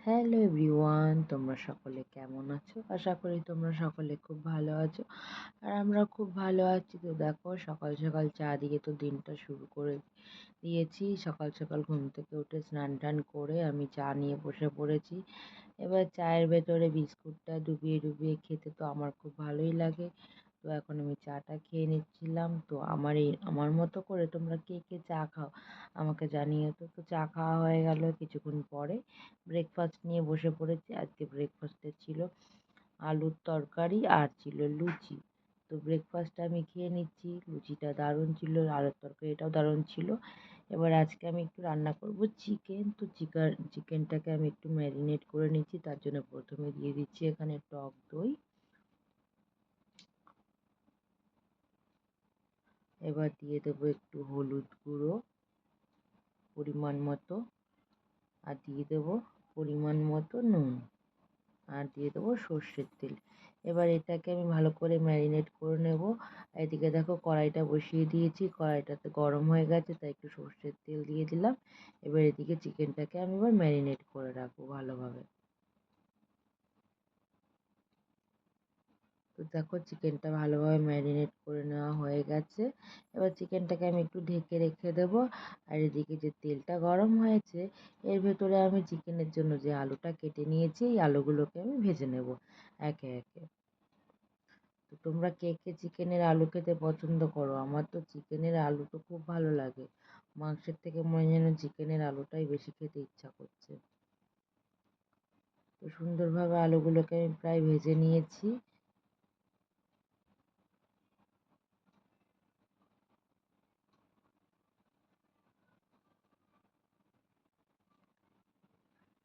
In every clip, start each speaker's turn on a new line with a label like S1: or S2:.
S1: Hello everyone, তোমরা সকলে কেমন আছো? আশা করি তোমরা সকলে খুব ভালো আছো। আর আমরা খুব ভালো আছি। তো দেখো, সকাল সকাল চা দিয়ে তো দিনটা শুরু করে দিয়েছি। সকাল সকাল ঘুম থেকে উঠে স্নান টান করে আমি চা নিয়ে বসে পড়েছি। এবার চায়ের ভেতরে বিস্কুটটা ডুবিয়ে ডুবিয়ে খেতে তো আমার খুব ভালোই লাগে। তো এখন আমি চাটা খেয়ে নিচ্ছিলাম। তো আমার মতো করে তোমরা কে কে চা খাও আমাকে জানিও তো। তো চা খাওয়া হয়ে গেল কিছুক্ষণ পরে। ব্রেকফাস্ট নিয়ে বসে পড়েছি। আজকে ব্রেকফাস্টে ছিল আলুর তরকারি আর ছিল লুচি। তো ব্রেকফাস্ট আমি খেয়ে নিচ্ছি। লুচিটা দারুণ ছিল, আলুর তরকারিটাও দারুণ ছিল। এবার আজকে আমি একটু রান্না করব চিকেন। তো চিকেনটাকে আমি একটু ম্যারিনেট করে নিচ্ছি। তার জন্য প্রথমে দিয়ে দিচ্ছি এখানে টক দই। এবার দিয়ে দেবো একটু হলুদ গুঁড়ো পরিমাণ মতো, আর দিয়ে দেবো পরিমাণ মতো নুন, আর দিয়ে দেবো সর্ষের তেল। এবার এটাকে আমি ভালো করে ম্যারিনেট করে নেব। এদিকে দেখো, কড়াইটা বসিয়ে দিয়েছি, কড়াইটাতে গরম হয়ে গেছে, তাই একটু সর্ষের তেল দিয়ে দিলাম। এবার এদিকে চিকেনটাকে আমি এবার ম্যারিনেট করে রাখবো ভালোভাবে। তো দেখো, চিকেনটা ভালোভাবে ম্যারিনেট করে নেওয়া হয়ে গেছে। এবার চিকেনটাকে আমি একটু ঢেকে রেখে দেবো। আর এদিকে যে তেলটা গরম হয়েছে, এর ভেতরে আমি চিকেনের জন্য যে আলুটা কেটে নিয়েছি, এই আলুগুলোকে আমি ভেজে নেব একে একে। তো তোমরা কে কে চিকেনের আলু খেতে পছন্দ করো? আমার তো চিকেনের আলু তো খুব ভালো লাগে। মাংসের থেকে মনে যেন চিকেনের আলুটাই বেশি খেতে ইচ্ছা করছে। তো সুন্দরভাবে আলুগুলোকে আমি প্রায় ভেজে নিয়েছি।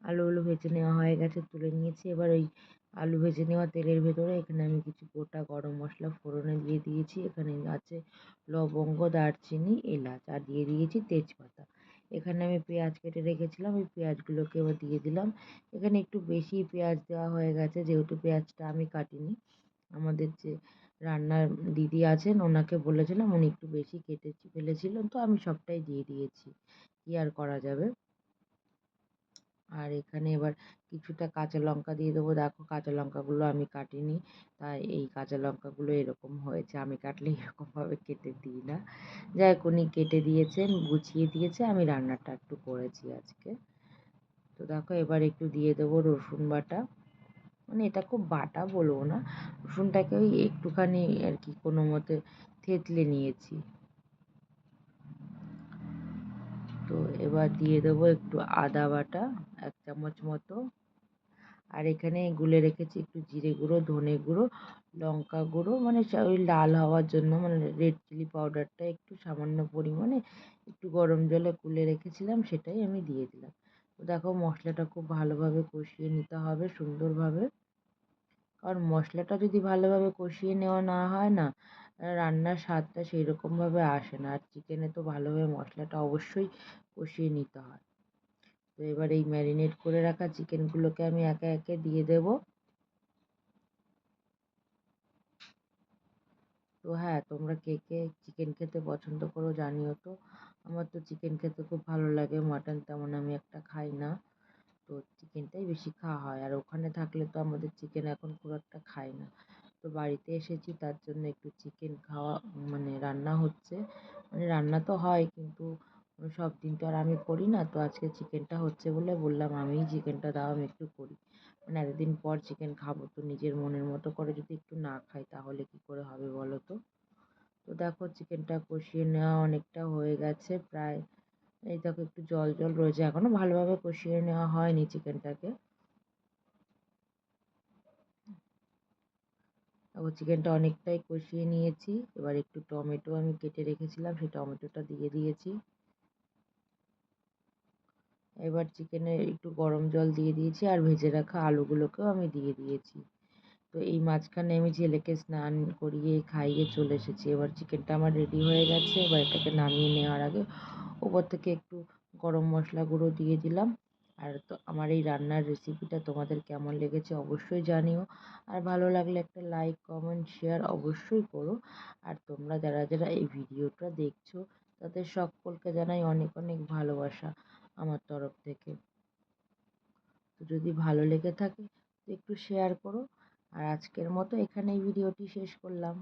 S1: আলুগুলো ভেজে নেওয়া হয়ে গেছে, তুলে নিয়েছি। এবার ওই আলু ভেজে নেওয়া তেলের ভেতরে এখানে আমি কিছু গোটা গরম মশলা ফোড়নে দিয়ে দিয়েছি। এখানে আছে লবঙ্গ, দারচিনি, এলাচ, আর দিয়ে দিয়েছি তেজপাতা। এখানে আমি পেঁয়াজ কেটে রেখেছিলাম, ওই পেঁয়াজগুলোকে এবার দিয়ে দিলাম। এখানে একটু বেশি পেঁয়াজ দেওয়া হয়ে গেছে, যেহেতু পেঁয়াজটা আমি কাটিনি। আমাদের যে রান্নার দিদি আছেন, ওনাকে বলেছিলাম, উনি একটু বেশি কেটে ফেলেছিলেন, তো আমি সবটাই দিয়ে দিয়েছি। কি আর করা যাবে। আর এখানে এবার কিছুটা কাঁচা লঙ্কা দিয়ে দেবো। দেখো, কাঁচা লঙ্কাগুলো আমি কাটিনি, তাই এই কাঁচা লঙ্কাগুলো এরকম হয়েছে। আমি কাটলে এরকমভাবে কেটে দিই না। যাই হোক, উনি কেটে দিয়েছেন, গুছিয়ে দিয়েছে, আমি রান্নাটা একটু করেছি আজকে। তো দেখো, এবার একটু দিয়ে দেবো রসুন বাটা। মানে এটা খুব বাটা বলবো না, রসুনটাকে ওই একটুখানি আর কি কোনো মতে থেতলে নিয়েছি। তো এবার দিয়ে দেবো একটু আদা বাটা, 1 চামচ মতো। আর এখানে গুলে রেখেছি একটু জিরে গুঁড়ো, ধনে গুঁড়ো, লঙ্কা গুঁড়ো, মানে ওই লাল হওয়ার জন্য, মানে রেড চিলি পাউডারটা একটু সামান্য পরিমাণে একটু গরম জলে গুলে রেখেছিলাম, সেটাই আমি দিয়ে দিলাম। তো দেখো, মশলাটা খুব ভালোভাবে কষিয়ে নিতে হবে সুন্দরভাবে। কারণ মশলাটা যদি ভালোভাবে কষিয়ে নেওয়া না হয় না, রান্নার স্বাদটা সেই রকমভাবে আসে না। আর চিকেনে তো ভালোভাবে মশলাটা অবশ্যই কষিয়ে নিতে হয়। তো এবার এই ম্যারিনেট করে রাখা চিকেনগুলোকে আমি একে একে দিয়ে দেবো। তো হ্যাঁ, তোমরা কে কে চিকেন খেতে পছন্দ করো জানিও তো। আমার তো চিকেন খেতে খুব ভালো লাগে, মাটন তেমন আমি একটা খাই না। তো চিকেনটাই বেশি খাওয়া হয়। আর ওখানে থাকলে তো আমাদের চিকেন এখন খুব একটা খাই না। তো বাড়িতে এসেছি, তার জন্য একটু চিকেন খাওয়া, মানে রান্না হচ্ছে। মানে রান্না তো হয়, কিন্তু সব দিন তো আর আমি করি না। তো আজকে চিকেনটা হচ্ছে বলে বললাম, আমিই চিকেনটা দাও, আমি একটু করি। মানে এতদিন পর চিকেন খাবো, তো নিজের মনের মতো করে যদি একটু না খাই তাহলে কি করে হবে বলো তো। তো দেখো, চিকেনটা কষিয়ে নেওয়া অনেকটা হয়ে গেছে প্রায়। এই দেখো, একটু জল জল রয়েছে, এখনো ভালোভাবে কষিয়ে নেওয়া হয়নি চিকেনটাকে। তারপর চিকেনটা অনেকটাই কষিয়ে নিয়েছি। এবার একটু টমেটো আমি কেটে রেখেছিলাম, সেই টমেটোটা দিয়ে দিয়েছি। এবার চিকেনে একটু গরম জল দিয়ে দিয়েছি, আর ভেজে রাখা আলুগুলোকেও আমি দিয়ে দিয়েছি। তো এই মাঝখানে আমি ছেলেকে স্নান করিয়ে খাইয়ে চলে এসেছি। এবার চিকেনটা আমার রেডি হয়ে গেছে। এবার এটাকে নামিয়ে নেওয়ার আগে উপর থেকে একটু গরম মশলা গুঁড়ো দিয়ে দিলাম। আর তো আমার এই রান্নার রেসিপিটা তোমাদের কেমন লেগেছে অবশ্যই জানিও। আর ভালো লাগলে একটা লাইক, কমেন্ট, শেয়ার অবশ্যই করো। আর তোমরা যারা যারা এই ভিডিওটা দেখছো, তাদের সকলকে জানাই অনেক অনেক ভালোবাসা আমার তরফ থেকে। তো যদি ভালো লেগে থাকে তো একটু শেয়ার করো। আর আজকের মতো এখানেই ভিডিওটি শেষ করলাম।